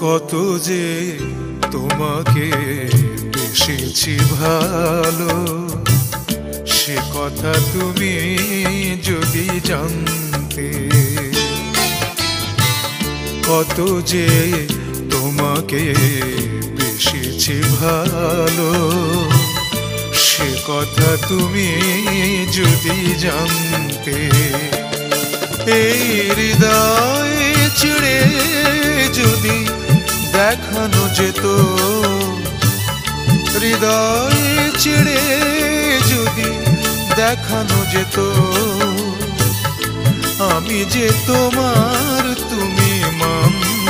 কত যে তোমাকে বেসেছি ভালো, সে কথা তুমি যদি জানতে। কত যে তোমাকে বেসেছি ভালো, সে কথা তুমি যদি জানতে। এই হৃদয় ছিঁড়ে যদি দেখানো যেত, হৃদয় ছিঁড়ে যদি দেখানো যেত, আমি যে তোমার তুমি মানতে।